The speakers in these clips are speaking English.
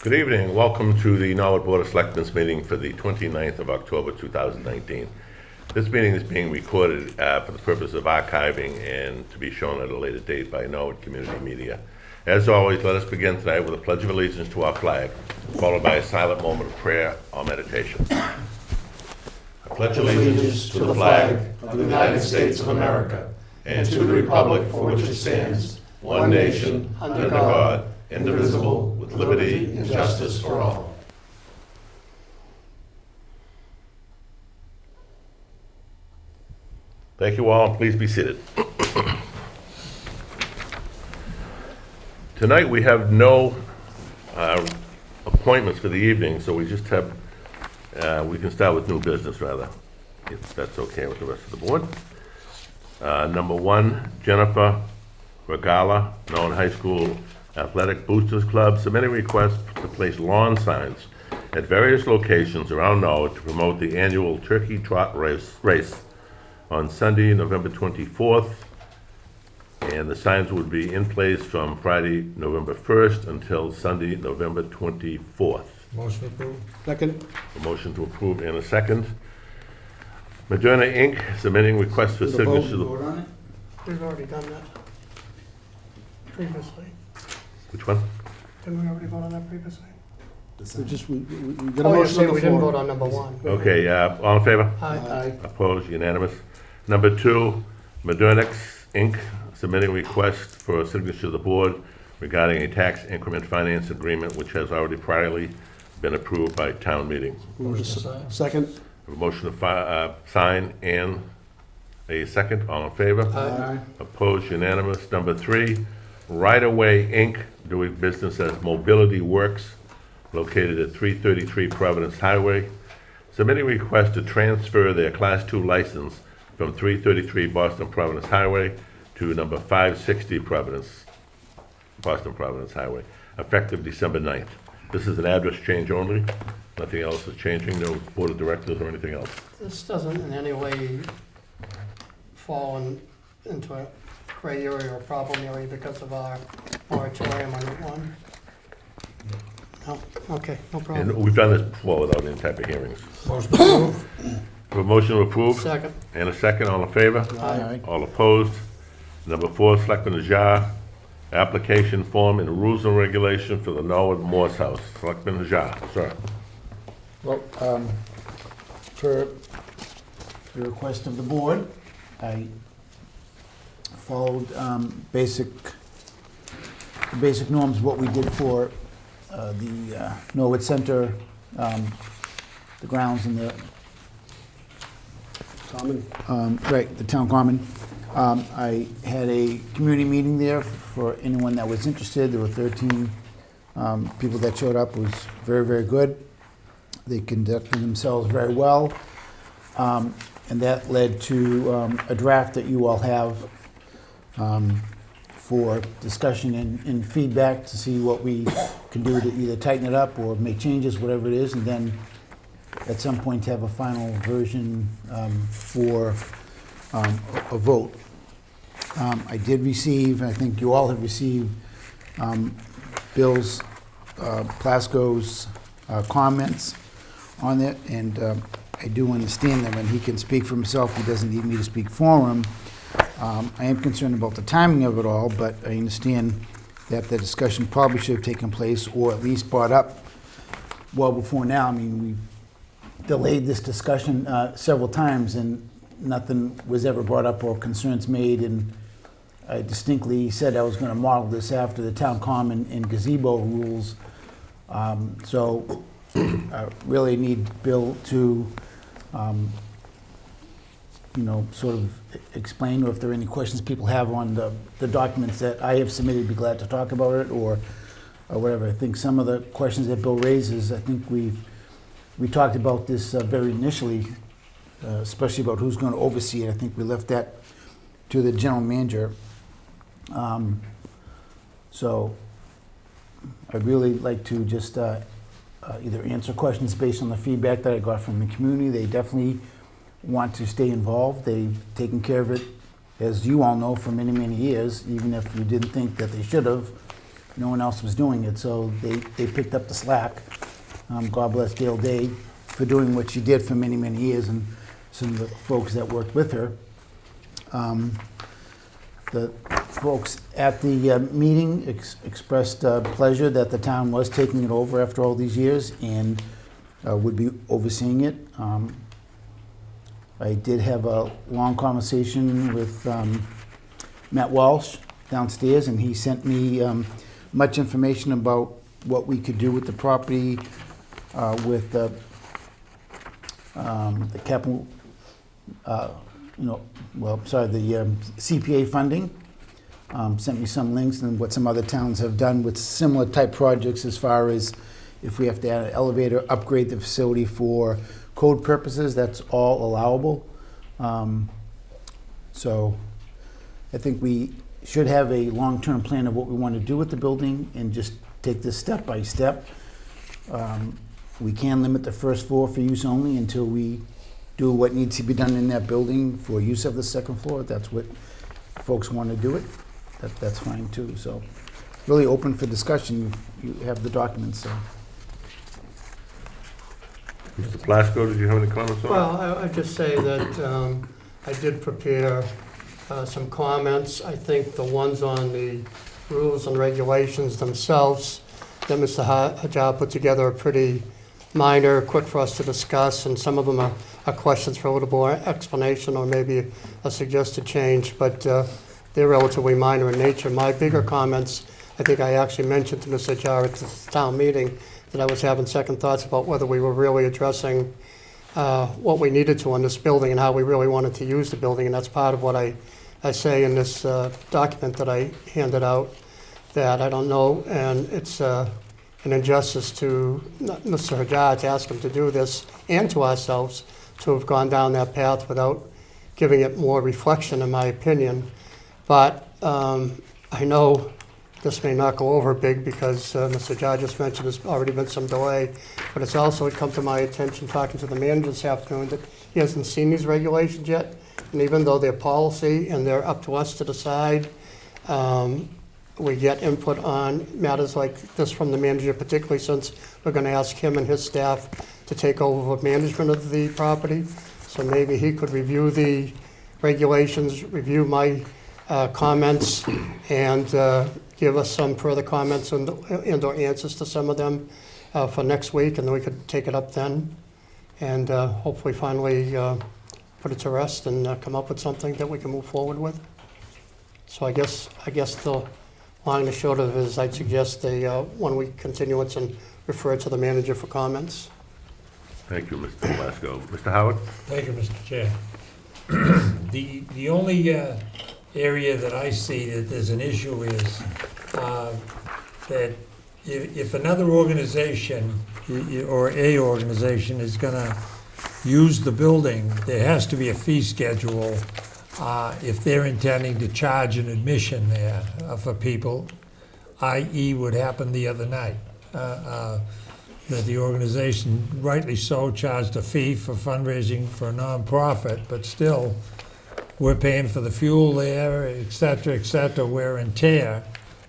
Good evening. Welcome to the Norwood Board of Selectmen's meeting for the 29th of October 2019. This meeting is being recorded for the purpose of archiving and to be shown at a later date by Norwood Community Media. As always, let us begin tonight with a pledge of allegiance to our flag, followed by a silent moment of prayer or meditation. I pledge allegiance to the flag of the United States of America and to the republic for which it stands, one nation, under God, indivisible, with liberty and justice for all. Thank you all. Please be seated. Tonight we have no appointments for the evening, so we just have, we can start with new business rather, if that's okay with the rest of the board. Number one, Jennifer Regala, Norwood High School Athletic Boosters Club, submitting requests to place lawn signs at various locations around Norwood to promote the annual Turkey Trot race on Sunday, November 24th. And the signs would be in place from Friday, November 1st until Sunday, November 24th. Motion approved. Second. A motion to approve and a second. Moderna Inc. submitting requests for signatures. Vote on it? We've already done that previously. Which one? Didn't we already vote on that previously? We got a Oh, you're motion on saying the we didn't floor. vote on number one. Okay, all in favor? Aye. Opposed, unanimous. Number two, Modernix Inc., submitting request for a signature to the board regarding a tax increment finance agreement which has already priorly been approved by town meeting. Motion to sign. Second. A motion to sign and a second, all in favor? Aye. Opposed, unanimous. Number three, Right Away Inc., doing business as Mobility Works, located at 333 Providence Highway, submitting request to transfer their Class 2 license from 333 Boston Providence Highway to number 560 Boston Providence Highway, effective December 9th. This is an address change only. Nothing else is changing, no board of directors or anything else. This doesn't in any way fall into a gray area or problem area because of our moratorium on Route 1? No? Okay, no And problem. we've done this before without any type of hearings. Motion approved. A motion to approve Second. and a second, all in favor? Aye. All opposed? Number four, Selectman Najjar, application form and rules and regulation for the Norwood Morse House. Selectman Najjar, sir. Well, for the request of the board, I followed basic norms of what we did for the Norwood Center, the grounds and the common. Right, the town common. I had a community meeting there for anyone that was interested. There were 13 people that showed up. It was very, very good. They conducted themselves very well. And that led to a draft that you all have for discussion and feedback to see what we can do to either tighten it up or make changes, whatever it is, and then at some point have a final version for a vote. I did receive, I think you all have received, Bill's, Plasko's comments on it, and I do understand that when he can speak for himself, he doesn't need me to speak for him. I am concerned about the timing of it all, but I understand that the discussion probably should have taken place, or at least brought up well before now. I mean, we delayed this discussion several times, and nothing was ever brought up or concerns made, and I distinctly said I was going to model this after the town common and gazebo rules. So I really need Bill to, sort of explain, or if there are any questions people have on the documents that I have submitted, be glad to talk about it, or whatever. I think some of the questions that Bill raises, I think we talked about this very initially, especially about who's going to oversee it. I think we left that to the general manager. So I'd really like to just either answer questions based on the feedback that I got from the community. They definitely want to stay involved. They've taken care of it, as you all know, for many, many years, even if you didn't think that they should have. no one else was doing it, so they picked up the slack. God bless Dale Day for doing what she did for many, many years, and some of the folks that worked with her. The folks at the meeting expressed pleasure that the town was taking it over after all these years and would be overseeing it. I did have a long conversation with Matt Walsh downstairs, and he sent me much information about what we could do with the property, with the capital, the CPA funding. Sent me some links and what some other towns have done with similar type projects, as far as if we have to add an elevator, upgrade the facility for code purposes, that's all allowable. So I think we should have a long-term plan of what we want to do with the building and just take this step by step. We can limit the first floor for use only until we do what needs to be done in that building for use of the second floor. If that's what folks want to do it, that's fine too. So really open for discussion. You have the documents, so. Mr. Plasko, did you have any comments on it? Well, I'd just say that I did prepare some comments. I think the ones on the rules and regulations themselves that Mr. Hajar put together are pretty minor, quick for us to discuss, and some of them are questions for a little more explanation or maybe a suggested change, but they're relatively minor in nature. My bigger comments, I think I actually mentioned to Mr. Hajar at the town meeting that I was having second thoughts about whether we were really addressing what we needed to on this building and how we really wanted to use the building, and that's part of what I say in this document that I handed out, that I don't know, and it's an injustice to Mr. Hajar to ask him to do this, and to ourselves to have gone down that path without giving it more reflection, in my opinion. But I know this may not go over big because Mr. Hajar just mentioned there's already been some delay, but it's also come to my attention talking to the manager this afternoon that he hasn't seen these regulations yet. And even though they're policy and they're up to us to decide, we get input on matters like this from the manager, particularly since we're going to ask him and his staff to take over management of the property. So maybe he could review the regulations, review my comments, and give us some further comments and/or answers to some of them for next week, and then we could take it up then and hopefully finally put it to rest and come up with something that we can move forward with. So I guess the long and the short of it is I'd suggest a one-week continuance and refer it to the manager for comments. Thank you, Mr. Plasko. Mr. Howard? Thank you, Mr. Chair. The only area that I see that there's an issue is that if another organization or a organization is gonna use the building, there has to be a fee schedule if they're intending to charge an admission there for people, i.e. what happened the other night. That the organization, rightly so, charged a fee for fundraising for a nonprofit, but still, we're paying for the fuel there, et cetera, wear and tear.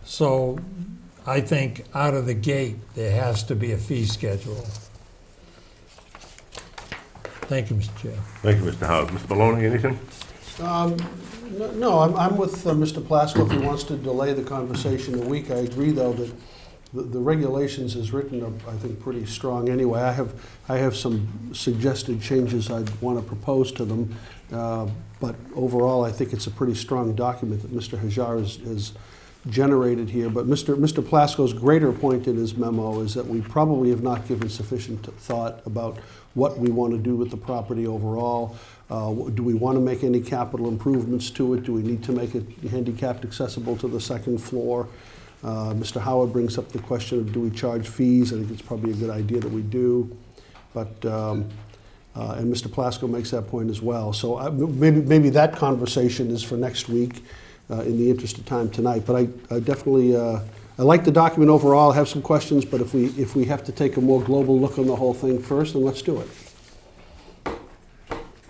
So I think out of the gate, there has to be a fee schedule. Thank you, Mr. Chair. Thank you, Mr. Howard. Mr. Maloney, anything? No, I'm with Mr. Plasko if he wants to delay the conversation a week. I agree, though, that the regulations as written are, I think, pretty strong anyway. I have some suggested changes I'd want to propose to them, but overall, I think it's a pretty strong document that Mr. Hajar has generated here. But Mr. Plasko's greater point in his memo is that we probably have not given sufficient thought about what we want to do with the property overall. Do we want to make any capital improvements to it? Do we need to make it handicapped accessible to the second floor? Mr. Howard brings up the question of do we charge fees? I think it's probably a good idea that we do. But, and Mr. Plasko makes that point as well. So maybe that conversation is for next week in the interest of time tonight. But I definitely, I like the document overall, I have some questions, but if we have to take a more global look on the whole thing first, then let's do it.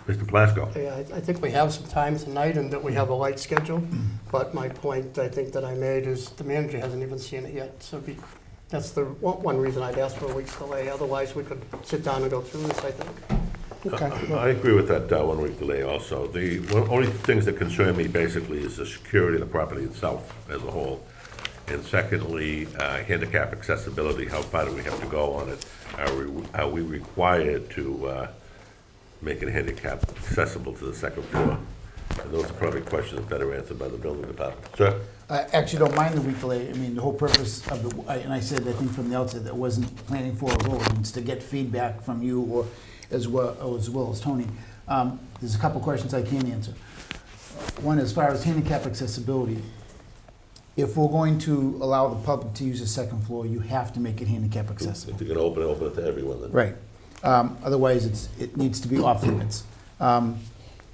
Mr. Plasko? Yeah, I think we have some time tonight and that we have a light schedule, but my point, I think, that I made is the manager hasn't even seen it yet, so that's the one reason I'd ask for a week's delay, otherwise we could sit down and go through this, I think. Okay. I agree with that 1 week delay also. The only things that concern me basically is the security of the property itself as a whole. And secondly, handicap accessibility, how far do we have to go on it? Are we required to make it handicap accessible to the second floor? And those are probably questions better answered by the building department. Sir? I actually don't mind the week delay. I mean, the whole purpose of and I said, I think from the outset, that wasn't planning for a vote, it's to get feedback from you or as well as Tony. There's a couple questions I can answer. One, as far as handicap accessibility, if we're going to allow the public to use the second floor, you have to make it handicap accessible. If you're going to open it to everyone then. Right. Otherwise, it needs to be off limits.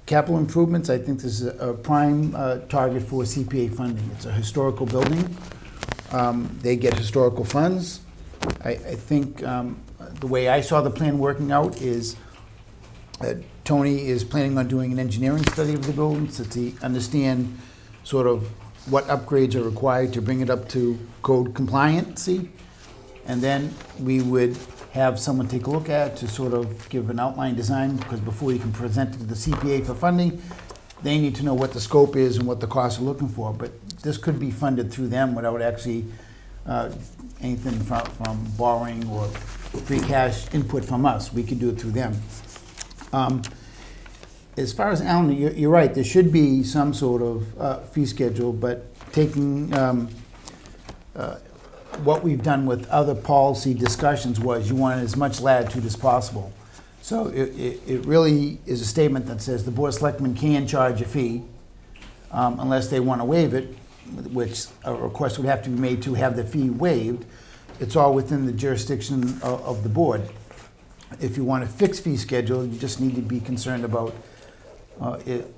Capital improvements, I think this is a prime target for CPA funding. It's a historical building. They get historical funds. I think the way I saw the plan working out is Tony is planning on doing an engineering study of the building to understand sort of what upgrades are required to bring it up to code compliancy. And then we would have someone take a look at it to sort of give an outline design, because before you can present it to the CPA for funding, they need to know what the scope is and what the costs are looking for. But this could be funded through them without actually anything from borrowing or free cash input from us. We could do it through them. As far as Alan, you're right, there should be some sort of fee schedule, but taking what we've done with other policy discussions was you want as much latitude as possible. So it really is a statement that says the Board of Selectmen can charge a fee unless they want to waive it, which a request would have to be made to have the fee waived. It's all within the jurisdiction of the board. If you want a fixed fee schedule, you just need to be concerned about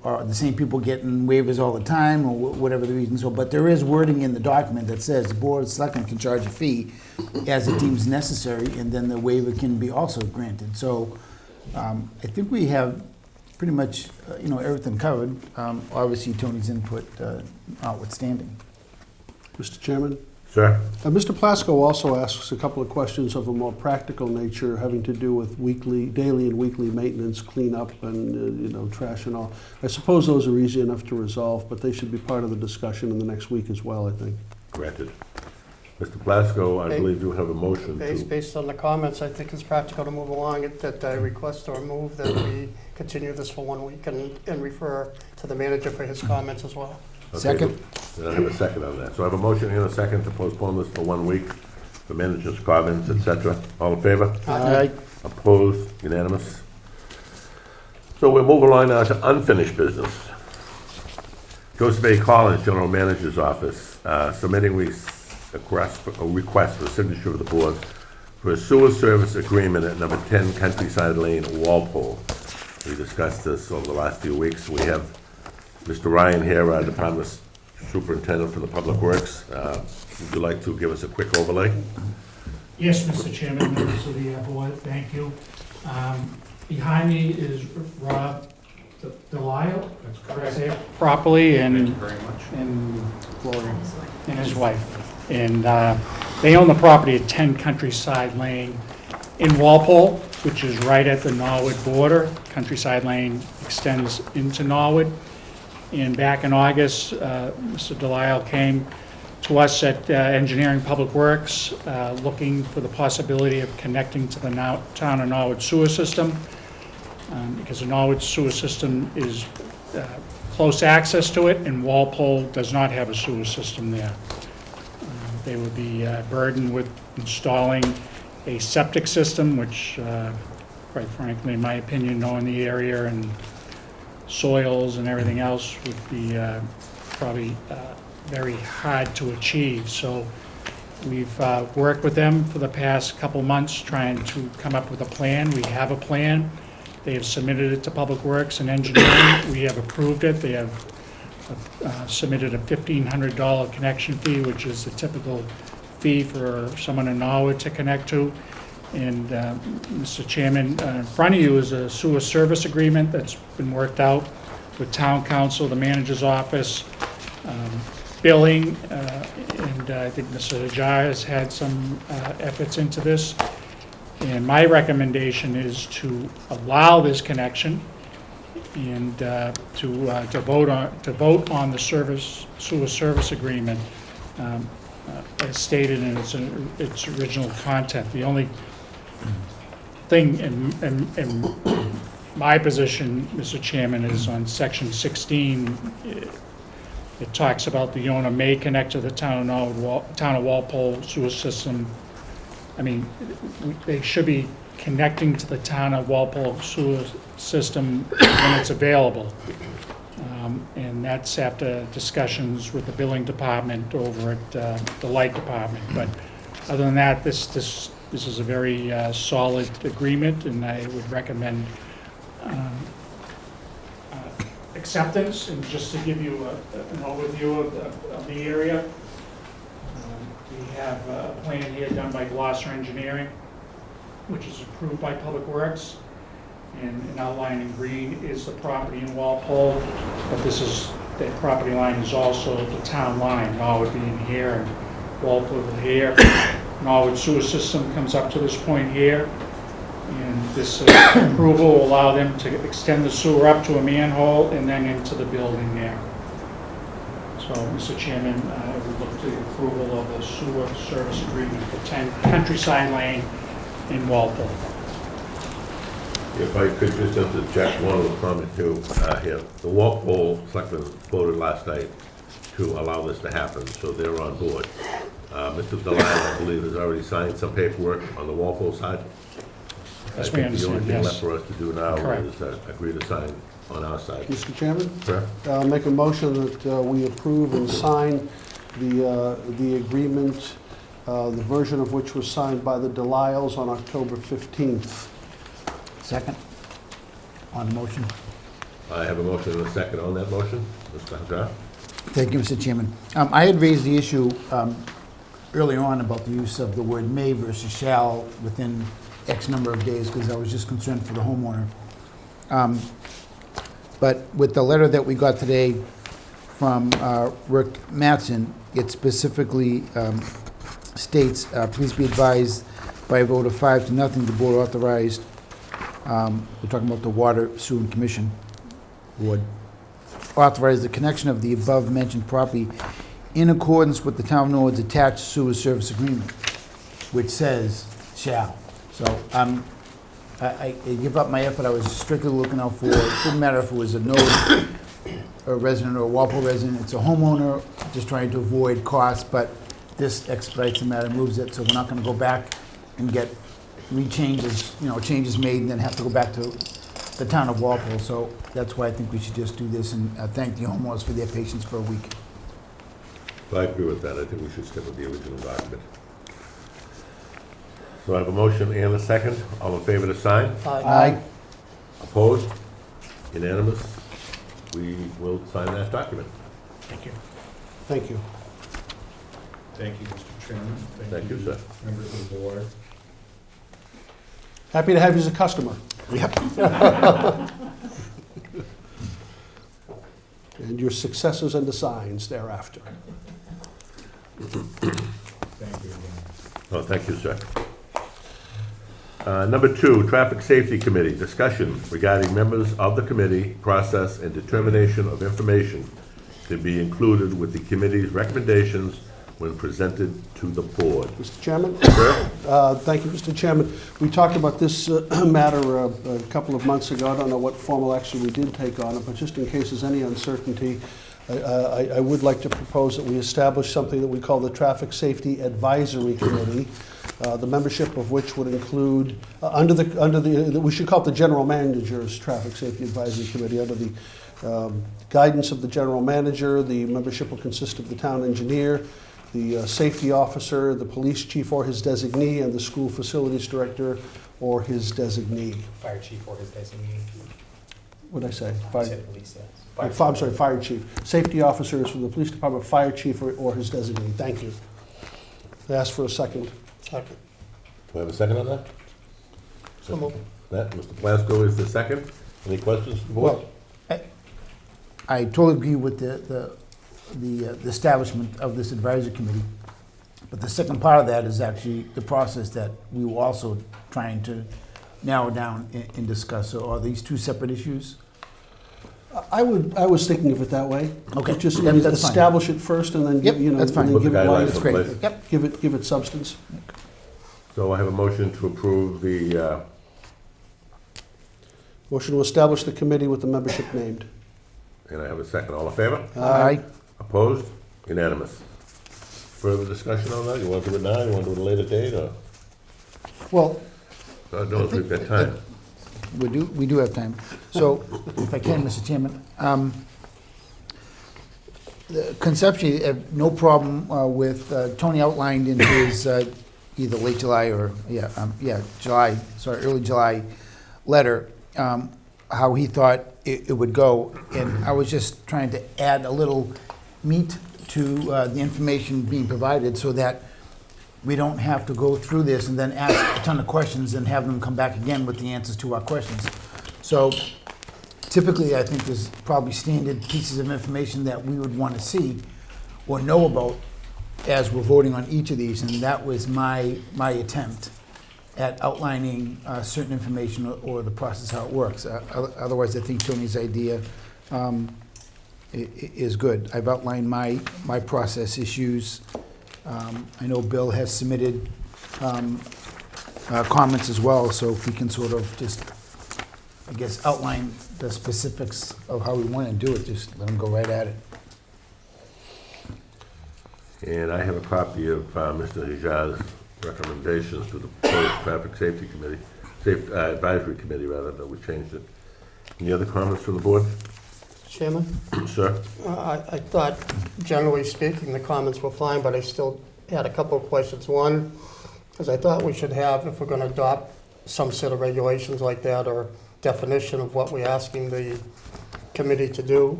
are the same people getting waivers all the time, or whatever the reason. So, but there is wording in the document that says the Board of Selectmen can charge a fee as it deems necessary, and then the waiver can be also granted. So I think we have pretty much everything covered. Obviously, Tony's input notwithstanding. Mr. Chairman? Sir? Mr. Plasko also asks a couple of questions of a more practical nature having to do with daily and weekly maintenance, cleanup, and trash and all. I suppose those are easy enough to resolve, but they should be part of the discussion in the next week as well, I think. Granted. Mr. Plasko, I believe you have a motion to... Based on the comments, I think it's practical to move along, that I request or move that we continue this for 1 week and refer to the manager for his comments as well. Okay, Second. I have a second on that. So I have a motion and a second to postpone this for 1 week, the manager's comments, etc. All in favor? Aye. Opposed? Unanimous? So we'll move along now to unfinished business. Joseph A. Collins, General Manager's Office, submitting a request for the signature of the board for a sewer service agreement at number 10 Countryside Lane, Walpole. We discussed this over the last few weeks. We have Mr. Ryan here, our Department Superintendent for the Public Works. Would you like to give us a quick overlay? Yes, Mr. Chairman, members of the board, thank you. Behind me is Rob Delisle. That's correct. Say it properly, and Gloria, and his wife. And they own the property at 10 Countryside Lane in Walpole, which is right at the Norwood border. Countryside Lane extends into Norwood. And back in August, Mr. Delisle came to us at Engineering Public Works, looking for the possibility of connecting to the town of Norwood sewer system, because the Norwood sewer system is close access to it, and Walpole does not have a sewer system there. They would be burdened with installing a septic system, which, quite frankly, in my opinion, knowing the area and soils and everything else, would be probably very hard to achieve. So we've worked with them for the past couple months trying to come up with a plan. We have a plan. They have submitted it to Public Works and Engineering. We have approved it. They have submitted a $1,500 connection fee, which is the typical fee for someone in Norwood to connect to. And, Mr. Chairman, in front of you is a sewer service agreement that's been worked out with town council, the manager's office, billing, and I think Mr. Hajar has had some efforts into this. And my recommendation is to allow this connection and to vote on the sewer service agreement as stated in its original content. The only thing in my position, Mr. Chairman, is on section 16. It talks about the owner may connect to the town of Walpole sewer system. I mean, they should be connecting to the town of Walpole sewer system when it's available. And that's after discussions with the billing department over at the light department. But other than that, this is a very solid agreement, and I would recommend acceptance. And just to give you an overview of the area, we have a plan here done by Gloucester Engineering, which is approved by Public Works. And outlined in green is the property in Walpole, but that property line is also the town line. Norwood being here and Walpole here. Norwood sewer system comes up to this point here. And this approval will allow them to extend the sewer up to a manhole and then into the building there. So, Mr. Chairman, I would look to the approval of the sewer service agreement for 10 Countryside Lane in Walpole. If I could just interject one little comment too, here. The Walpole Selectmen voted last night to allow this to happen, so they're on board. Mr. Delisle, I believe, has already signed some paperwork on the Walpole side. As we I think the only understand, thing yes. left for us to do now Correct. is agree to sign on our side. Mr. Chairman, Correct? I'll make a motion that we approve and sign the agreement, the version of which was signed by the Delisles on October 15th. Second on the motion. I have a motion and a second on that motion. Mr. Hajar? Thank you, Mr. Chairman. I had raised the issue earlier on about the use of the word may versus shall within X number of days, because I was just concerned for the homeowner. But with the letter that we got today from Rick Mattson, it specifically states, please be advised by a vote of 5-0, the board authorized, we're talking about the Water Sewer and Commission Board, authorized the connection of the above-mentioned property in accordance with the town of Norwood's attached sewer service agreement, which says shall. So I give up my effort. I was strictly looking out for, it didn't matter if it was a Norwood a resident or a Walpole resident, it's a homeowner just trying to avoid costs, but this expedites the matter, moves it, so we're not gonna go back and get changes made and then have to go back to the town of Walpole. So that's why I think we should just do this and thank the homeowners for their patience for a week. I agree with that. I think we should stick with the original document. So I have a motion and a second. All in favor to sign? Aye. Opposed? Unanimous? We will sign that document. Thank you. Thank you. Thank you, Mr. Chairman. Thank you, sir. Members of the board. Happy to have you as a customer. And your successors and assigns thereafter. Thank you again. Oh, thank you, sir. Number 2, Traffic Safety Committee, discussion regarding members of the committee, process, and determination of information to be included with the committee's recommendations when presented to the board. Mr. Chairman? Sir? Thank you, Mr. Chairman. We talked about this matter a couple of months ago. I don't know what formal action we did take on it, but just in case there's any uncertainty, I would like to propose that we establish something that we call the Traffic Safety Advisory Committee, the membership of which would include, we should call it the General Manager's Traffic Safety Advisory Committee. Under the guidance of the General Manager, the membership will consist of the town engineer, the safety officer, the police chief or his designee, and the school facilities director or his designee. Fire chief or his designee. What did I say? You said police, yes. I'm sorry, fire chief. Safety officer is from the police department, fire chief or his designee. Thank you. I ask for a second. Second. we have a second on that? So moved. That, Mr. Plasko is the second. Any questions from the board? Well, I totally agree with the establishment of this advisory committee. But the second part of that is actually the process that we were also trying to narrow down and discuss. So are these two separate issues? I was thinking of it that way. Okay. Just Yep, that's fine. establish it first and then, Yep, you know, that's fine. and then Put the give it guidelines life. in great. place. Yep. Give it substance. So I have a motion to approve the, Motion to establish the committee with the membership named. and I have a second. All in favor? Aye. Opposed? Unanimous. Further discussion on that? You want to do it now? You want to do it at a later date, or? Well, God knows we've got time. we do have time. So, if I can, Mr. Chairman, conceptually, I have no problem with Tony outlined in his either late July or, early July letter, how he thought it would go. And I was just trying to add a little meat to the information being provided so that we don't have to go through this and then ask a ton of questions and have them come back again with the answers to our questions. So typically, I think there's probably standard pieces of information that we would want to see or know about as we're voting on each of these, and that was my attempt at outlining certain information or the process, how it works. Otherwise, I think Tony's idea is good. I've outlined my process issues. I know Bill has submitted comments as well, so if we can sort of just, I guess, outline the specifics of how we want to do it, just let them go right at it. And I have a copy of Mr. Hajar's recommendations to the proposed Traffic Safety Committee, Advisory Committee, rather, that we changed it. Any other comments from the board? Chairman? Sir? I thought, generally speaking, the comments were fine, but I still had a couple of questions. One, is I thought we should have, if we're going to adopt some set of regulations like that or definition of what we're asking the committee to do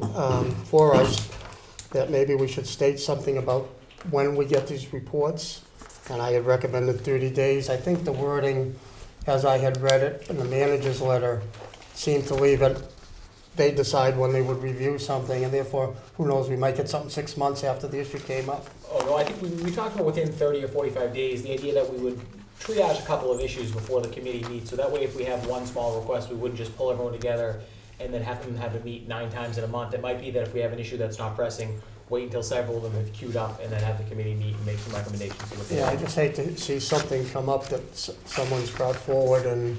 for us, that maybe we should state something about when we get these reports. And I had recommended 30 days. I think the wording, as I had read it in the manager's letter, seemed to leave it, they decide when they would review something, and therefore, who knows, we might get something 6 months after the issue came up. Oh, no, I think we talked about within 30 or 45 days, the idea that we would triage a couple of issues before the committee meets, so that way if we have one small request, we wouldn't just pull everyone together and then have them have it meet 9 times in a month. It might be that if we have an issue that's not pressing, wait until several of them have queued up and then have the committee meet and make some recommendations. To what they Yeah, I do. just hate to see something come up that someone's brought forward and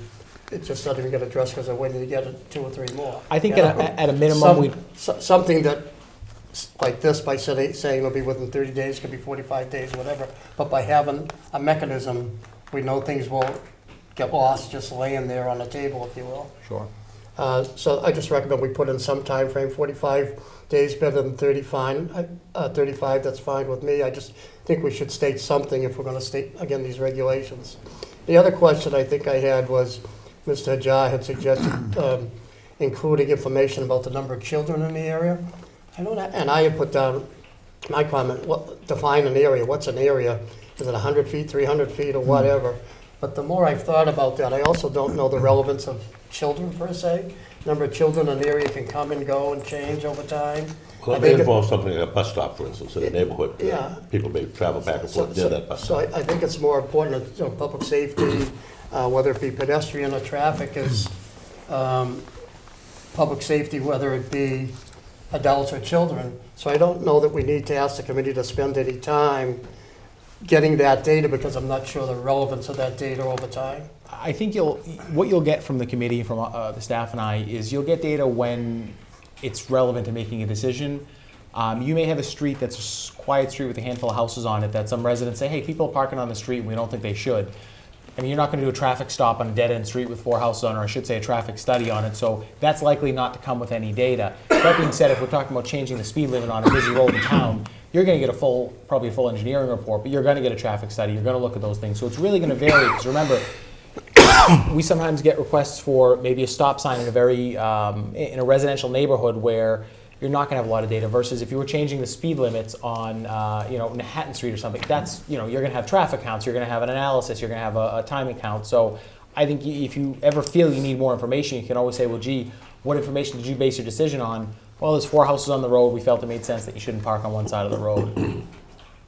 it just doesn't even get addressed because they're waiting to get it 2 or 3 more. I think You at know? at a minimum, we Something that, like this, by saying it'll be within 30 days, could be 45 days, whatever, but by having a mechanism, we know things won't get lost just laying there on the table, if you will. Sure. So I just recommend we put in some time frame. 45 days better than 30, fine. 35, that's fine with me. I just think we should state something if we're going to state, again, these regulations. The other question I think I had was, Mr. Hajar had suggested including information about the number of children in the area. I don't, and I had put down my comment, define an area. What's an area? Is it 100 feet, 300 feet, or whatever? But the more I've thought about that, I also don't know the relevance of children per se. Number of children in an area can come and go and change over time. Well, I it may think it- involve something like a bus stop, for instance, in a neighborhood. Yeah. People may travel back and forth near that bus So stop. I think it's more important, that, public safety, whether it be pedestrian or traffic, is public safety, whether it be adults or children. So I don't know that we need to ask the committee to spend any time getting that data, because I'm not sure the relevance of that data over time. I think what you'll get from the committee, from the staff and I, is you'll get data when it's relevant to making a decision. You may have a street that's a quiet street with a handful of houses on it that some residents say, hey, people are parking on the street and we don't think they should. I mean, you're not going to do a traffic stop on a dead-end street with 4 houses on it, or I should say a traffic study on it, so that's likely not to come with any data. That being said, if we're talking about changing the speed limit on a busy road in town, you're going to get probably a full engineering report, but you're going to get a traffic study, you're going to look at those things. So it's really going to vary, because remember, we sometimes get requests for maybe a stop sign in a very, in a residential neighborhood where you're not gonna have a lot of data, versus if you were changing the speed limits on, Manhattan Street or something, that's, you're gonna have traffic counts, you're gonna have an analysis, you're gonna have a timing count. So I think if you ever feel you need more information, you can always say, well, gee, what information did you base your decision on? Well, there's 4 houses on the road, we felt it made sense that you shouldn't park on one side of the road.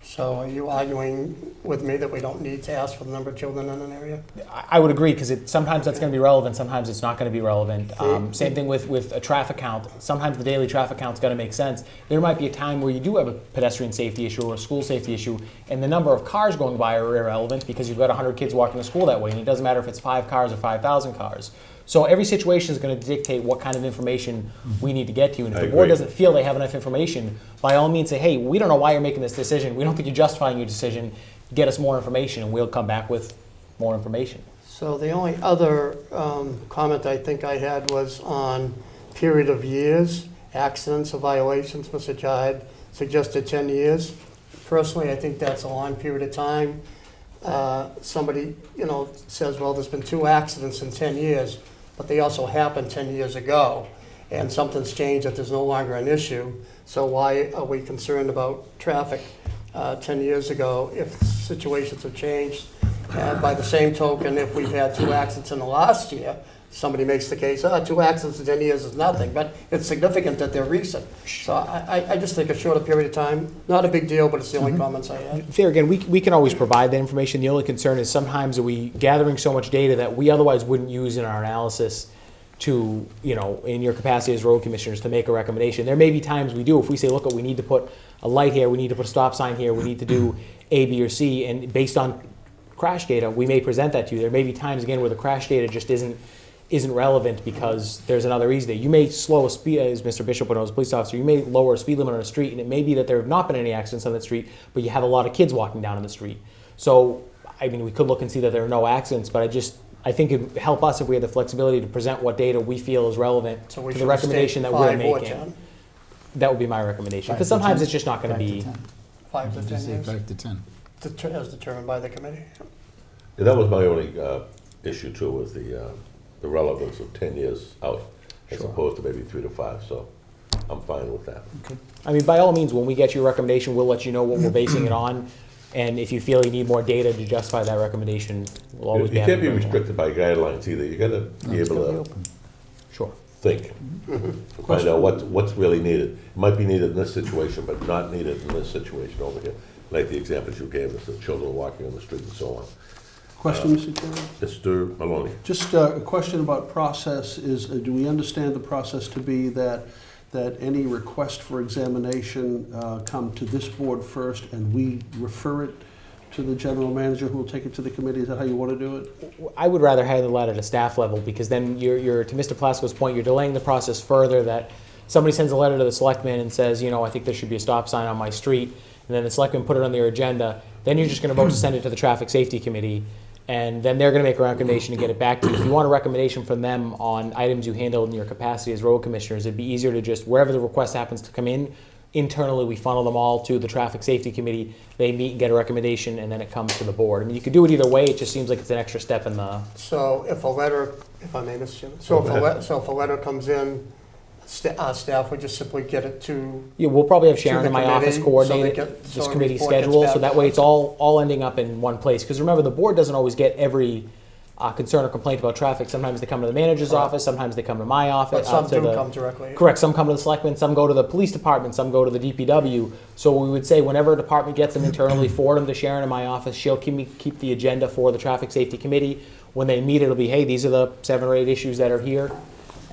So are you arguing with me that we don't need to ask for the number of children in an area? I would agree, because sometimes that's going to be relevant, sometimes it's not going to be relevant. Same thing with a traffic count. Sometimes the daily traffic count's got to make sense. There might be a time where you do have a pedestrian safety issue or a school safety issue, and the number of cars going by are irrelevant because you've got 100 kids walking to school that way, and it doesn't matter if it's 5 cars or 5,000 cars. So every situation is going to dictate what kind of information we need to get to you. And if I the board agree. doesn't feel they have enough information, by all means say, hey, we don't know why you're making this decision. We don't think you're justifying your decision. Get us more information, and we'll come back with more information. So the only other comment I think I had was on period of years, accidents or violations. Mr. Jihad suggested 10 years. Personally, I think that's a long period of time. Somebody, says, well, there's been 2 accidents in 10 years, but they also happened 10 years ago, and something's changed that there's no longer an issue. So why are we concerned about traffic 10 years ago if situations have changed? And by the same token, if we've had 2 accidents in the last year, somebody makes the case, 2 accidents in 10 years is nothing, but it's significant that they're recent. So I just think a shorter period of time, not a big deal, but it's the only comments I had. There again, we can always provide that information. The only concern is sometimes are we gathering so much data that we otherwise wouldn't use in our analysis to, in your capacity as road commissioners, to make a recommendation. There may be times we do, if we say, look, we need to put a light here, we need to put a stop sign here, we need to do A, B, or C, and based on crash data, we may present that to you. There may be times, again, where the crash data just isn't relevant because there's another reason there. You may slow a speed, as Mr. Bishop would know as a police officer, you may lower a speed limit on a street, and it may be that there have not been any accidents on that street, but you have a lot of kids walking down on the street. So, we could look and see that there are no accidents, but I think it would help us if we had the flexibility to present what data we feel is relevant So we to the should recommendation state that we're 5 or making. 10? That would be my recommendation, 5 because to sometimes 10? it's just not going to 5 be. 10. 5 to 10 Just say years, 5 to 10. as determined by the committee. Yeah, that was my only issue too, was the relevance of 10 years out as Sure. opposed to maybe 3 to 5, so I'm fine with that. By all means, when we get your recommendation, we'll let you know what we're basing it on. And if you feel you need more data to justify that recommendation, we'll always be You happy can't to be bring more. restricted by guidelines either, you gotta be It's gotta be able to open. Sure. think, and find out what's really needed. It might be needed in this situation, but not needed in this situation over here. Like the examples you gave us, the children walking on the street and so on. Question, Mr. Chairman? Mr. Maloney? Just a question about process is, do we understand the process to be that any request for examination come to this board first and we refer it to the general manager who will take it to the committee? Is that how you want to do it? I would rather handle that at a staff level, because then you're to Mr. Plasko's point, you're delaying the process further, that somebody sends a letter to the selectman and says, I think there should be a stop sign on my street, and then the selectmen put it on their agenda, then you're just going to vote to send it to the traffic safety committee, and then they're going to make a recommendation and get it back to you. If you want a recommendation from them on items you handled in your capacity as road commissioners, it'd be easier to just, wherever the request happens to come in, internally we funnel them all to the traffic safety committee, they meet and get a recommendation, and then it comes to the board. You could do it either way, it just seems like it's an extra step in the. So if a letter, if I may, Mr. Chairman, so if a letter comes in, staff would just simply get it to, Yeah, we'll probably have Sharon the in my office committee, coordinate so they get- this so a committee report gets schedule, back so that to way us. it's all ending up in one place. Because remember, the board doesn't always get every concern or complaint about traffic. Sometimes they come to the manager's Correct. office, sometimes they come to my office. but some to do the- come directly. Correct, some come to the selectmen, some go to the police department, some go to the DPW. So we would say whenever a department gets them internally, forward them to Sharon in my office. She'll keep the agenda for the traffic safety committee. When they meet, it'll be, hey, these are the 7 or 8 issues that are here.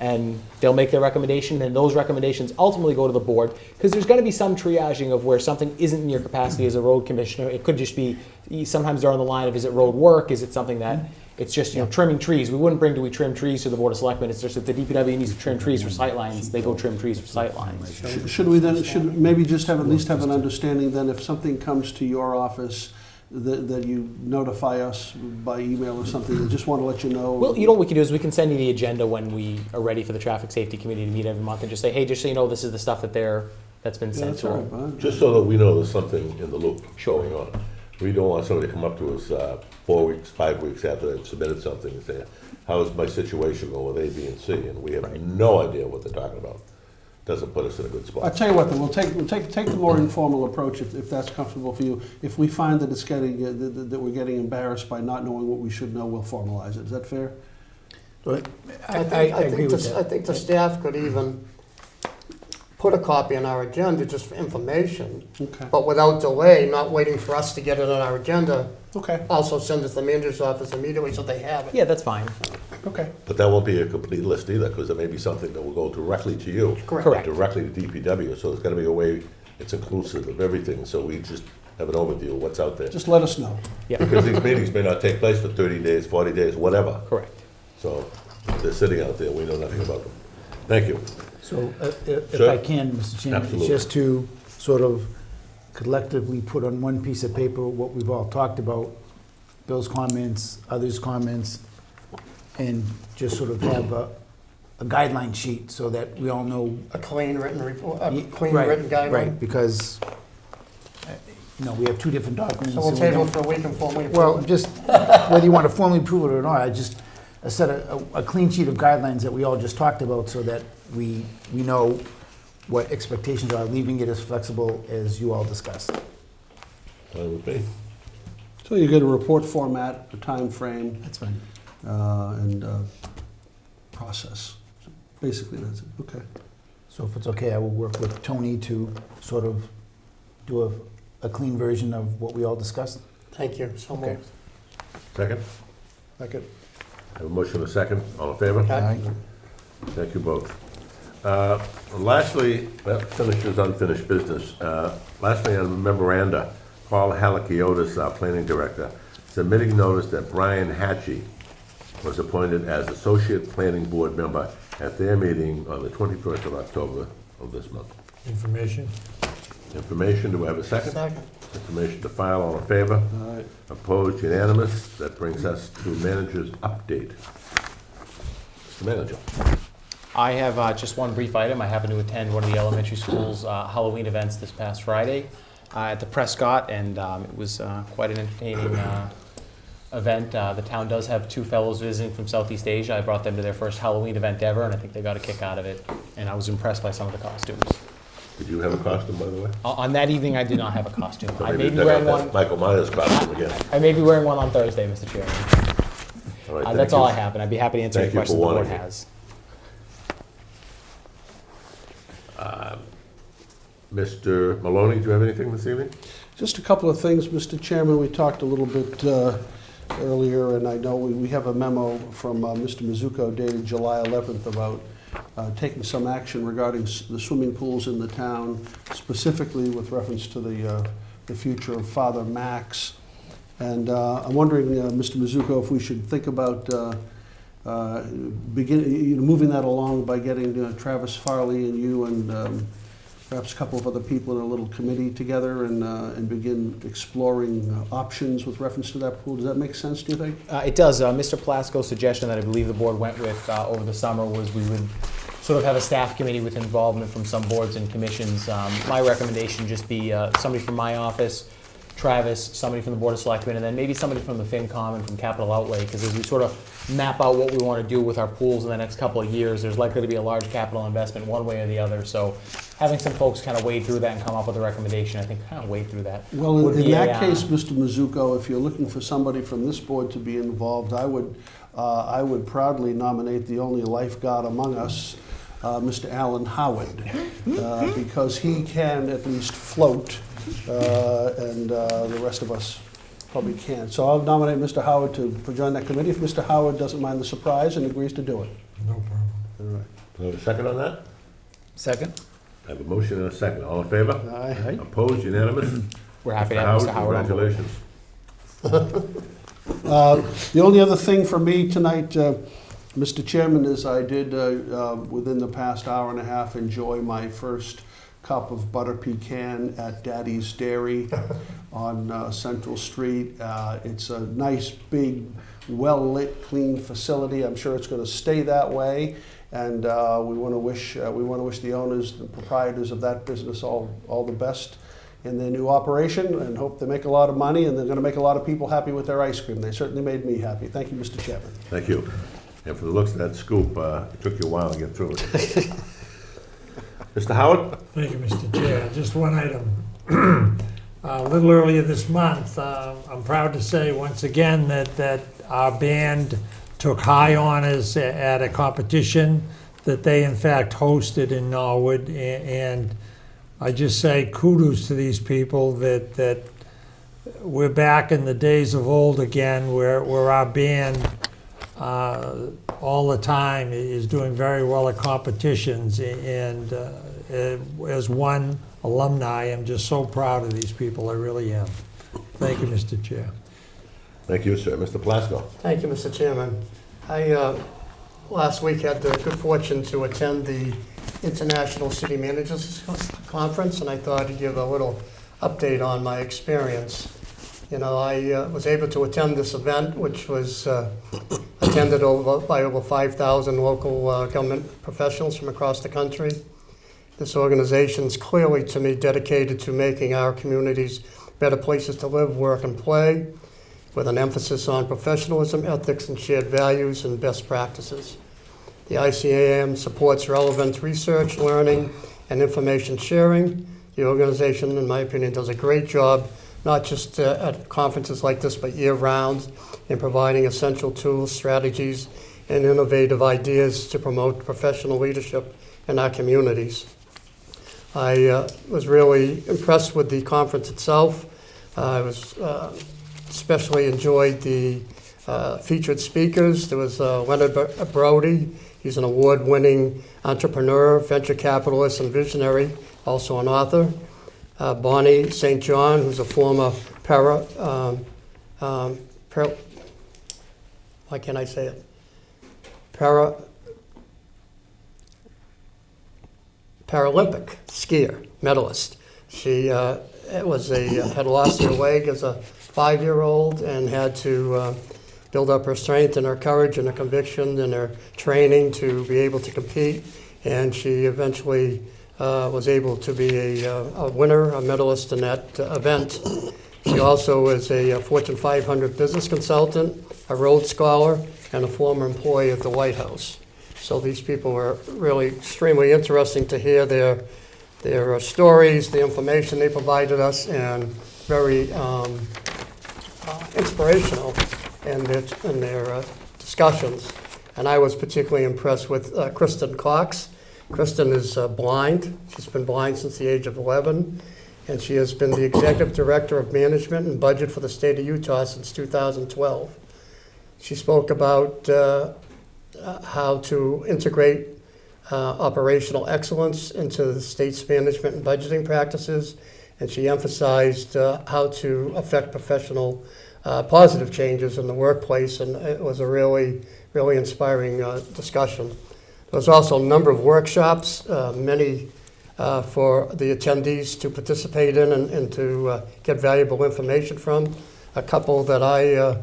And they'll make their recommendation, and those recommendations ultimately go to the board. Because there's gonna be some triaging of where something isn't in your capacity as a road commissioner. It could just be, sometimes they're on the line of, is it road work? Is it something that, it's just, trimming trees. We wouldn't bring, do we trim trees to the Board of Selectmen? It's just if the DPW needs to trim trees for sightlines, they go trim trees for sightlines. Should we then, should maybe just have, at least have an understanding then if something comes to your office, that you notify us by email or something? I just want to let you know. Well, what we can do is we can send you the agenda when we are ready for the Traffic Safety Committee to meet every month, and just say, hey, just so you know, this is the stuff that's been Yeah, sent that's to all them. right, Bob. Just so that we know there's something in the loop going on. We don't want somebody to come up to us 4 weeks, 5 weeks after they've submitted something and say, how is my situation going with A, B, and C? And we have no idea what they're talking about. doesn't put us in a good I'll spot. tell you what, then, we'll take the more informal approach if that's comfortable for you. If we find that it's getting, that we're getting embarrassed by not knowing what we should know, we'll formalize it. Is that fair? But I I agree with that. think the staff could even put a copy on our agenda just for information, Okay. but without delay, not waiting for us to get it on our agenda. Okay, Also send it to the manager's office immediately so they have it. Yeah, that's fine. okay. But that won't be a complete list either, because there may be something that will go directly to you. Correct. Directly to DPW, so it's gotta be a way, it's inclusive of everything, so we just have an overview of what's out there. Just let us know. Because these meetings may not take place for 30 days, 40 days, whatever. Correct. So they're sitting out there, we know nothing about them. Thank you. So if Sure. I can, Mr. Chairman, Absolutely. it's just to sort of collectively put on one piece of paper what we've all talked about, Bill's comments, others' comments, and just sort of have a guideline sheet so that we all know. A clean written report, a clean Right, written guideline. Right, because, we have two different documents. So we'll and we table don't- it for a week and formally approve Well, it. just, whether you want to formally approve it or not, I just, I set a clean sheet of guidelines that we all just talked about so that we know what expectations are, leaving it as flexible as you all discussed. Fine with me. So you get a report format, a time frame, That's fine. and process. Basically, that's it. Okay. So if it's okay, I will work with Tony to sort of do a clean version of what we all discussed. Thank you, so Okay. moved. Second? Second. Have a motion and a second, all in favor? Okay. Thank you both. Lastly, that finishes unfinished business. Lastly, on memoranda, Paul Halakiotis, our planning director, submitting notice that Brian Hatchie was appointed as associate planning board member at their meeting on the 21st of October of this month. Information? Information, do I have a second? Second. Information to file, all in favor? All right. Opposed, unanimous. That brings us to manager's update. Mr. Manager. I have just one brief item. I happened to attend one of the elementary school's Halloween events this past Friday at the Prescott, and it was quite an entertaining event. The town does have two fellows visiting from Southeast Asia. I brought them to their first Halloween event ever, and I think they got a kick out of it. And I was impressed by some of the costumes. Did you have a costume, by the way? On that evening, I did not have a costume. So I maybe may be check wearing out that one. Michael Myers costume again. I may be wearing one on Thursday, Mr. Chairman. All right, thank That's you. all I have, and I'd be happy to answer any Thank you for questions the board warning me. has. Mr. Maloney, do you have anything this evening? Just a couple of things, Mr. Chairman. We talked a little bit earlier, and I know we have a memo from Mr. Mizuko dated July 11th about taking some action regarding the swimming pools in the town, specifically with reference to the future of Father Max. And I'm wondering, Mr. Mizuko, if we should think about moving that along by getting Travis Farley and you and perhaps a couple of other people in a little committee together and begin exploring options with reference to that pool. Does that make sense, do you think? It does. Mr. Plasko's suggestion that I believe the board went with over the summer was we would sort of have a staff committee with involvement from some boards and commissions. My recommendation just be somebody from my office, Travis, somebody from the Board of Selectmen, and then maybe somebody from the FinCom and from Capital Outlay, because as we sort of map out what we want to do with our pools in the next couple of years, there's likely to be a large capital investment one way or the other. So having some folks kind of wade through that and come up with a recommendation, I think kind of wade through that. Well, would in be that a, case, Mr. Mizuko, if you're looking for somebody from this board to be involved, I would proudly nominate the only lifeguard among us, Mr. Alan Howard, because he can at least float, and the rest of us probably can't. So I'll nominate Mr. Howard to join that committee if Mr. Howard doesn't mind the surprise and agrees to do it. No problem. All right. Do I have a second on that? Second? I have a motion and a second. All in favor? Aye. Opposed, unanimous? we're happy to Mr. have Mr. Howard on board. Congratulations. The only other thing for me tonight, Mr. Chairman, is I did, within the past hour and a half, enjoy my first cup of butter pecan at Daddy's Dairy on Central Street. It's a nice, big, well-lit, clean facility. I'm sure it's going to stay that way. And we want to wish the owners, the proprietors of that business all the best in their new operation, and hope they make a lot of money, and they're going to make a lot of people happy with their ice cream. They certainly made me happy. Thank you, Mr. Chairman. Thank you. And for the looks of that scoop, it took you a while to get through it. Mr. Howard? Thank you, Mr. Chair. Just one item. A little earlier this month, I'm proud to say once again that our band took high honors at a competition that they in fact hosted in Norwood. And I just say kudos to these people that we're back in the days of old again where our band all the time is doing very well at competitions. And as one alumni, I'm just so proud of these people, I really am. Thank you, Mr. Chair. Thank you, sir. Mr. Plasko? Thank you, Mr. Chairman. I, last week, had the good fortune to attend the International City Managers Conference, and I thought I'd give a little update on my experience. You know, I was able to attend this event, which was attended by over 5,000 local government professionals from across the country. This organization is clearly, to me, dedicated to making our communities better places to live, work, and play, with an emphasis on professionalism, ethics, and shared values and best practices. The ICAM supports relevant research, learning, and information sharing. The organization, in my opinion, does a great job, not just at conferences like this, but year-round, in providing essential tools, strategies, and innovative ideas to promote professional leadership in our communities. I was really impressed with the conference itself. I was especially enjoyed the featured speakers. There was Leonard Brody. He's an award-winning entrepreneur, venture capitalist, and visionary, also an author. Bonnie St. John, who's a former why can't I say it? Paralympic skier, medalist. She had lost her leg as a 5-year-old and had to build up her strength and her courage and her conviction and her training to be able to compete. And she eventually was able to be a winner, a medalist in that event. She also is a Fortune 500 business consultant, a Rhodes Scholar, and a former employee at the White House. So these people were really extremely interesting to hear their stories, the information they provided us, and very inspirational in their discussions. And I was particularly impressed with Kristen Cox. Kristen is blind. She's been blind since the age of 11, and she has been the Executive Director of Management and Budget for the state of Utah since 2012. She spoke about how to integrate operational excellence into the state's management and budgeting practices, and she emphasized how to affect professional positive changes in the workplace, and it was a really, really inspiring discussion. There was also a number of workshops, many for the attendees to participate in and to get valuable information from. A couple that I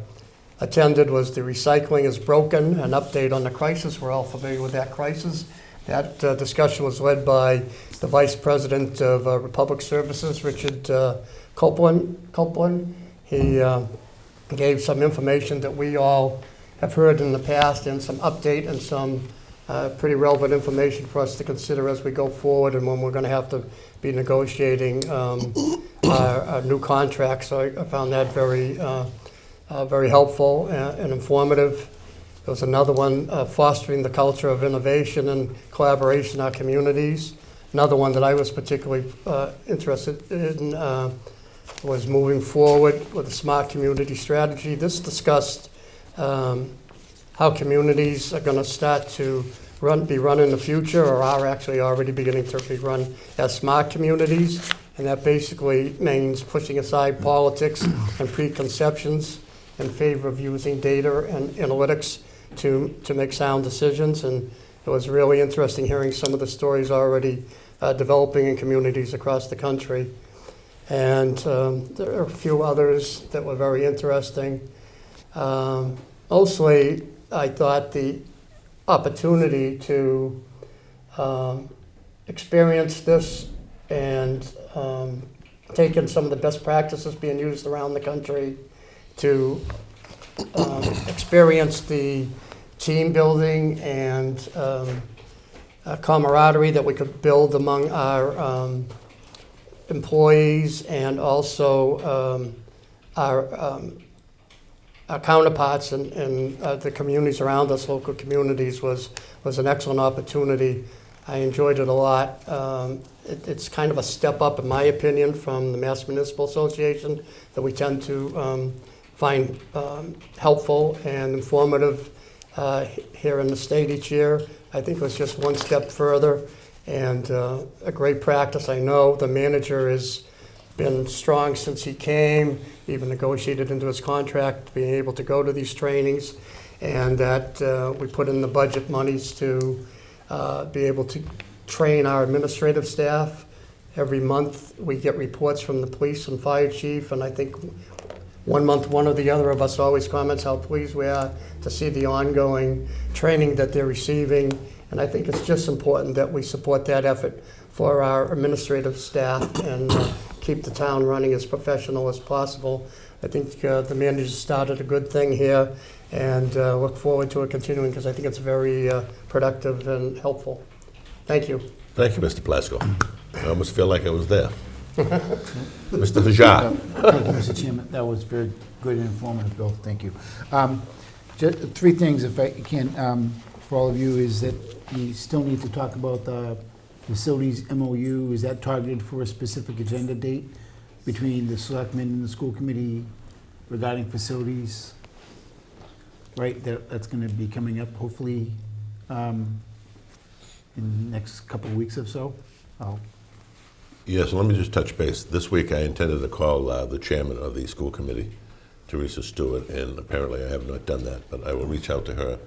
attended was the Recycling is Broken, an update on the crisis. We're all familiar with that crisis. That discussion was led by the Vice President of Public Services, Richard Copeland. He gave some information that we all have heard in the past and some update and some pretty relevant information for us to consider as we go forward and when we're going to have to be negotiating our new contracts. So I found that very helpful and informative. There was another one, fostering the culture of innovation and collaboration in our communities. Another one that I was particularly interested in was moving forward with a smart community strategy. This discussed how communities are going to start to be run in the future, or are actually already beginning to be run as smart communities. And that basically means pushing aside politics and preconceptions in favor of using data and analytics to make sound decisions. And it was really interesting hearing some of the stories already developing in communities across the country. And there are a few others that were very interesting. Mostly, I thought the opportunity to experience this and take in some of the best practices being used around the country, to experience the team building and camaraderie that we could build among our employees and also our counterparts in the communities around us, local communities, was an excellent opportunity. I enjoyed it a lot. It's kind of a step up, in my opinion, from the Mass Municipal Association that we tend to find helpful and informative here in the state each year. I think it was just one step further and a great practice. I know the manager has been strong since he came, even negotiated into his contract being able to go to these trainings, and that we put in the budget monies to be able to train our administrative staff. Every month we get reports from the police and fire chief, and I think one month one or the other of us always comments how pleased we are to see the ongoing training that they're receiving. And I think it's just important that we support that effort for our administrative staff and keep the town running as professional as possible. I think the manager started a good thing here, and look forward to it continuing because I think it's very productive and helpful. Thank you. Thank you, Mr. Plasko. I almost feel like I was there. Mr. Hajar. Thank you, Mr. Chairman. That was very good and informative, Bill. Thank you. Just three things, if I can, for all of you, is that we still need to talk about the facilities MOU. Is that targeted for a specific agenda date between the selectmen and the school committee regarding facilities? Right, that's going to be coming up hopefully in the next couple of weeks or so. Yes, let me just touch base. This week I intended to call the chairman of the school committee, Teresa Stewart, and apparently I have not done that, but I will reach out to her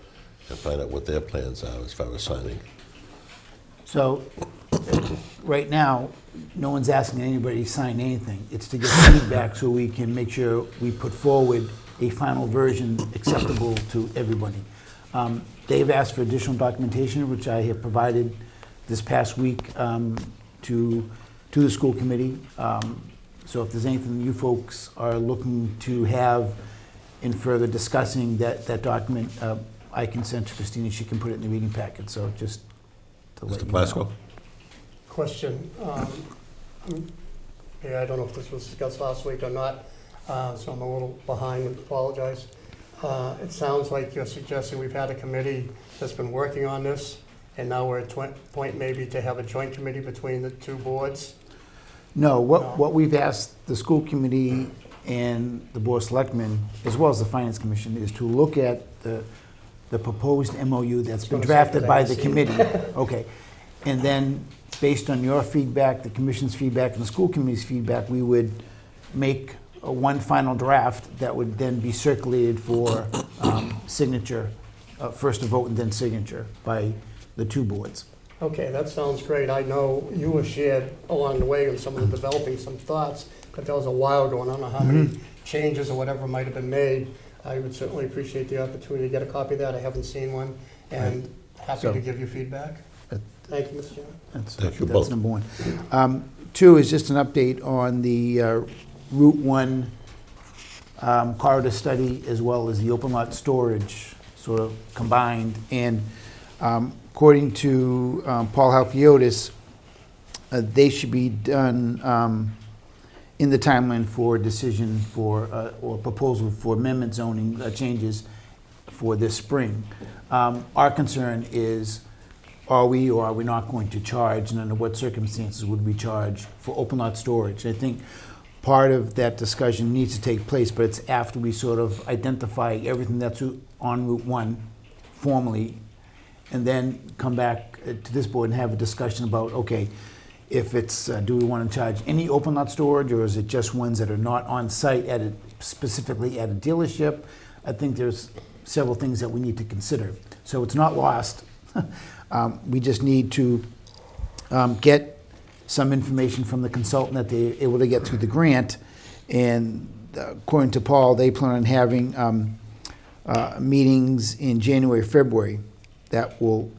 and find out what their plans are as far as signing. So, right now, no one's asking anybody to sign anything. It's to get feedback so we can make sure we put forward a final version acceptable to everybody. They've asked for additional documentation, which I have provided this past week to the school committee. So if there's anything you folks are looking to have in further discussing that document, I can send to Christina. She can put it in the reading packet. So just to let Mr. you Plasko? know. Question. Yeah, I don't know if this was discussed last week or not, so I'm a little behind and apologize. It sounds like you're suggesting we've had a committee that's been working on this, and now we're at point maybe to have a joint committee between the two boards. No, what we've asked the school committee and the board of selectmen, as well as the finance commission, is to look at the proposed MOU that's been drafted by the committee. Okay. And then, based on your feedback, the commission's feedback, and the school committee's feedback, we would make one final draft that would then be circulated for signature, first a vote and then signature by the two boards. Okay, that sounds great. I know you have shared along the way in some of the developing some thoughts, but that was a while ago, and I don't know how many changes or whatever might have been made. I would certainly appreciate the opportunity to get a copy of that. I haven't seen one, and happy So- to give you feedback. Thank you, Mr. Chairman. Thank you That's both. number one. Two is just an update on the Route 1 corridor study, as well as the open lot storage, sort of combined. And according to Paul Halkiotis, they should be done in the timeline for decision for, or proposal for amendment zoning changes for this spring. Our concern is, are we or are we not going to charge, and under what circumstances would we charge for open lot storage? I think part of that discussion needs to take place, but it's after we sort of identify everything that's on Route 1 formally, and then come back to this board and have a discussion about, okay, if it's, do we want to charge any open lot storage, or is it just ones that are not on site specifically at a dealership? I think there's several things that we need to consider. So it's not lost. We just need to get some information from the consultant that they're able to get through the grant. And according to Paul, they plan on having meetings in January, February that will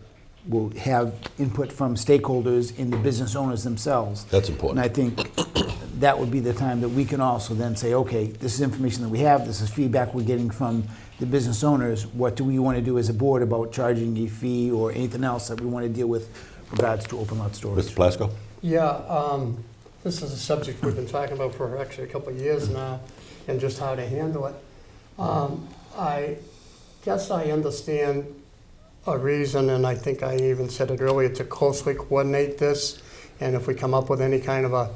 have input from stakeholders and the business owners themselves. That's important. And I think that would be the time that we can also then say, okay, this is information that we have, this is feedback we're getting from the business owners. What do we want to do as a board about charging a fee or anything else that we want to deal with regards to open lot storage. Mr. Plasko? Yeah, this is a subject we've been talking about for actually a couple of years now, and just how to handle it. I guess I understand a reason, and I think I even said it earlier, to closely coordinate this, and if we come up with any kind of a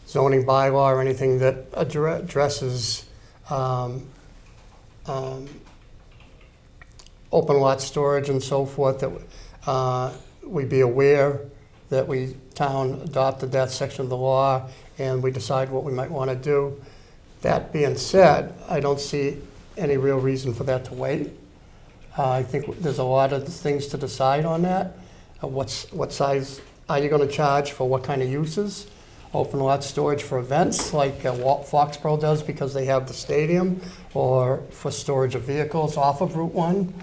zoning bylaw or anything that addresses open lot storage and so forth, that we be aware that we, town adopted that section of the law, and we decide what we might want to do. That being said, I don't see any real reason for that to wait. I think there's a lot of things to decide on that. What size are you going to charge for what kind of uses? Open lot storage for events like Foxborough does because they have the stadium, or for storage of vehicles off of Route 1,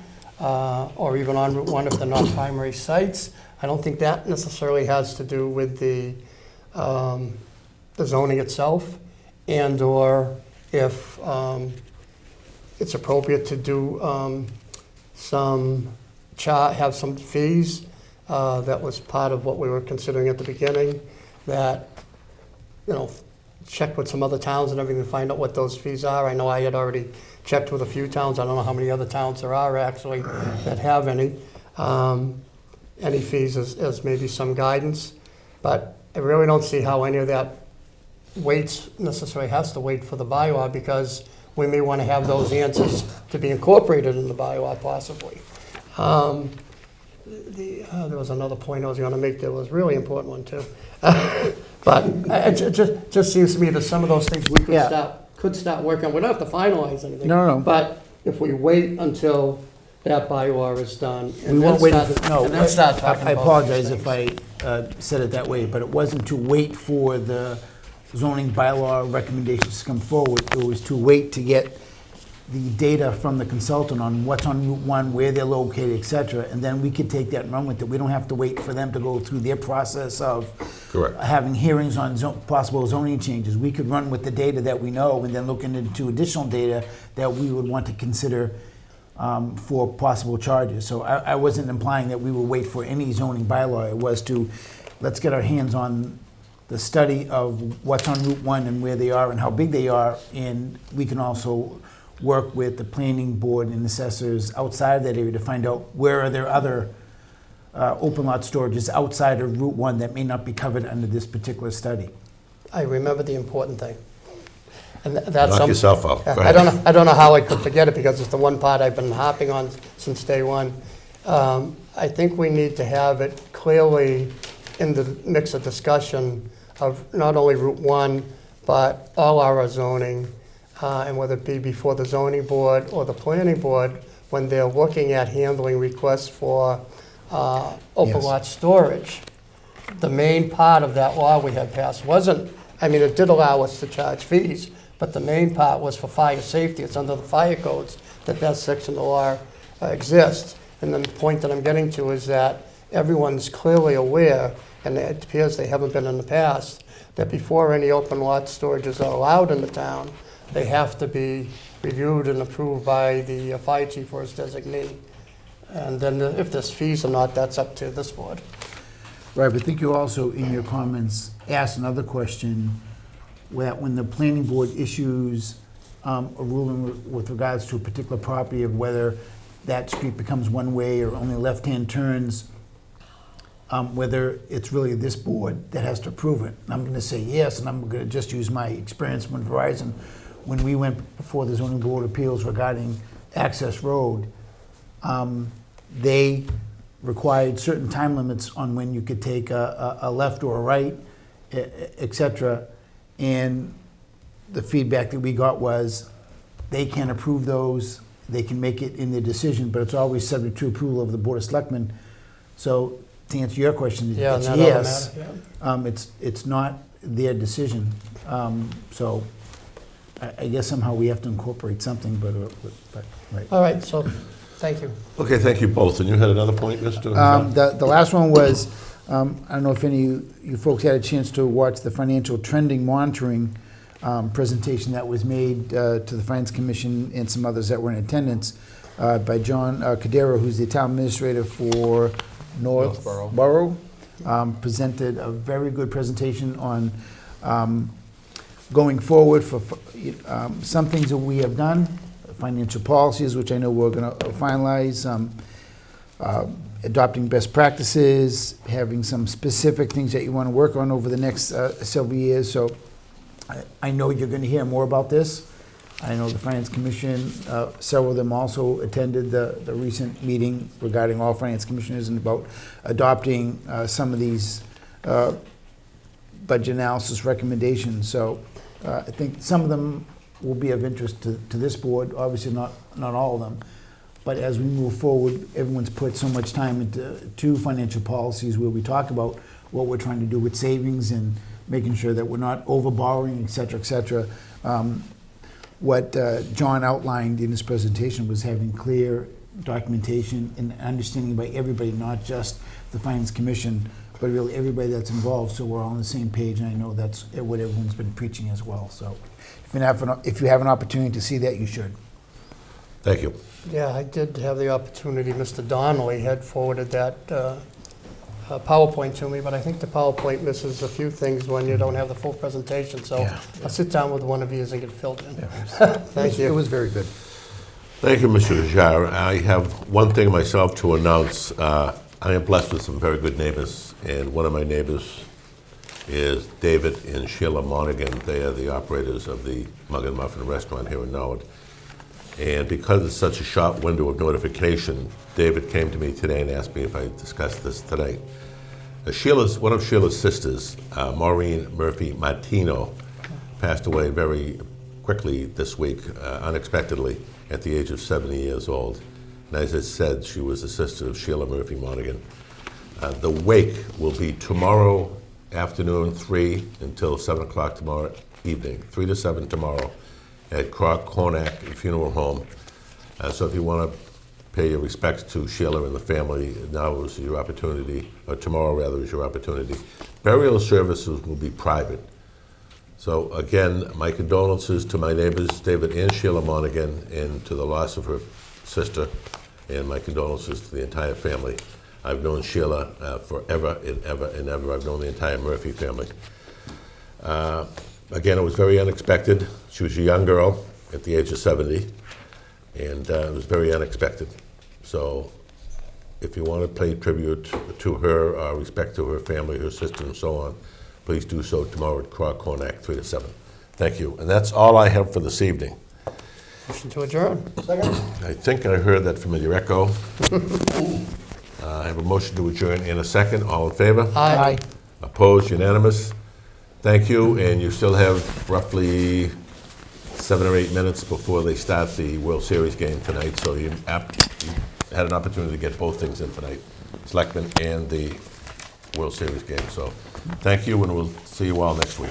or even on Route 1 if they're not primary sites. I don't think that necessarily has to do with the zoning itself, and/or if it's appropriate to do have some fees. That was part of what we were considering at the beginning, that, you know, check with some other towns and everything to find out what those fees are. I know I had already checked with a few towns. I don't know how many other towns there are actually that have any fees as maybe some guidance. But I really don't see how any of that necessarily has to wait for the bylaw, because we may want to have those answers to be incorporated in the bylaw possibly. There was another point I was going to make that was a really important one too. But it just seems to me that some of those things we could start working on. We don't have to finalize anything. No. But if we wait until that bylaw is done. We won't wait, no. And then start talking I about apologize these if I said it that way, but it wasn't to wait for the zoning bylaw recommendations to come forward. It was to wait to get the data from the consultant on what's on Route 1, where they're located, et cetera, and then we could take that and run with it. We don't have to wait for them to go through their process of Correct. having hearings on possible zoning changes. We could run with the data that we know and then look into additional data that we would want to consider for possible charges. So I wasn't implying that we would wait for any zoning bylaw. It was to, let's get our hands on the study of what's on Route 1 and where they are and how big they are, and we can also work with the planning board and assessors outside of that area to find out where are there other open lot storages outside of Route 1 that may not be covered under this particular study. I remember the important thing. And that's Knock yourself out. Go I ahead. don't know how I could forget it, because it's the one part I've been harping on since day one. I think we need to have it clearly in the mix of discussion of not only Route 1, but all our zoning, and whether it be before the zoning board or the planning board, when they're looking at handling requests for open Yes. lot storage. The main part of that law we had passed wasn't, I mean, it did allow us to charge fees, but the main part was for fire safety. It's under the fire codes that section of the law exists. And then the point that I'm getting to is that everyone's clearly aware, and it appears they haven't been in the past, that before any open lot storages are allowed in the town, they have to be reviewed and approved by the fire chief or his designee. And then if there's fees or not, that's up to this board. Right, but I think you also, in your comments, asked another question, that when the planning board issues a ruling with regards to a particular property of whether that street becomes one-way or only left-hand turns, whether it's really this board that has to approve it. And I'm going to say yes, and I'm going to just use my experience with Verizon. When we went before the zoning board of appeals regarding Access Road, they required certain time limits on when you could take a left or a right, et cetera. And the feedback that we got was they can approve those, they can make it in their decision, but it's always subject to approval of the Board of Selectmen. So to answer your question, Yeah, it's and that yes. doesn't matter, It's not their decision. So I guess somehow we have to incorporate something, but right. All right, so, thank you. Okay, thank you both. And you had another point, Mr.? The last one was, I don't know if any of you folks had a chance to watch the financial trending monitoring presentation that was made to the Finance Commission and some others that were in attendance by John Cadero, who's the town administrator for Northborough. presented a very good presentation on going forward for some things that we have done, financial policies, which I know we're going to finalize, adopting best practices, having some specific things that you want to work on over the next several years. So I know you're going to hear more about this. I know the Finance Commission, several of them also attended the recent meeting regarding all finance commissioners and about adopting some of these budget analysis recommendations. So I think some of them will be of interest to this board, obviously not all of them. But as we move forward, everyone's put so much time into two financial policies where we talk about what we're trying to do with savings and making sure that we're not over borrowing, et cetera, et cetera. What John outlined in his presentation was having clear documentation and understanding by everybody, not just the Finance Commission, but really everybody that's involved, so we're all on the same page, and I know that's what everyone's been preaching as well. So if you have an opportunity to see that, you should. Thank you. Yeah, I did have the opportunity. Mr. Donnelly had forwarded that PowerPoint to me, but I think the PowerPoint misses a few things when you don't have the full presentation. So Yeah. I'll sit down with one of you and get it filled in. Thank It you. was very good. Thank you, Mr. Hajar. I have one thing myself to announce. I am blessed with some very good neighbors, and one of my neighbors is David and Sheila Monaghan. They are the operators of the Mug and Muffin restaurant here in Norwood. And because it's such a short window of notification, David came to me today and asked me if I discussed this today. One of Sheila's sisters, Maureen Murphy Martino, passed away very quickly this week, unexpectedly, at the age of 70 years old. And as I said, she was the sister of Sheila Murphy Monaghan. The wake will be tomorrow afternoon, 3 until 7 o'clock tomorrow evening, 3 to 7 tomorrow at Crock-Cornack Funeral Home. So if you want to pay your respects to Sheila and the family, now is your opportunity, or tomorrow rather is your opportunity. Burial services will be private. So again, my condolences to my neighbors, David and Sheila Monaghan, and to the loss of her sister, and my condolences to the entire family. I've known Sheila forever and ever and ever. I've known the entire Murphy family. Again, it was very unexpected. She was a young girl at the age of 70, and it was very unexpected. So if you want to pay tribute to her, respect to her family, her sister, and so on, please do so tomorrow at Crock-Cornack, 3 to 7. Thank you. And that's all I have for this evening. Motion to adjourn. I think I heard that familiar echo. I have a motion to adjourn in a second. All in favor? Aye. Opposed? Unanimous? Thank you, and you still have roughly 7 or 8 minutes before they start the World Series game tonight, so you had an opportunity to get both things in tonight, Selectmen and the World Series game. So thank you, and we'll see you all next week.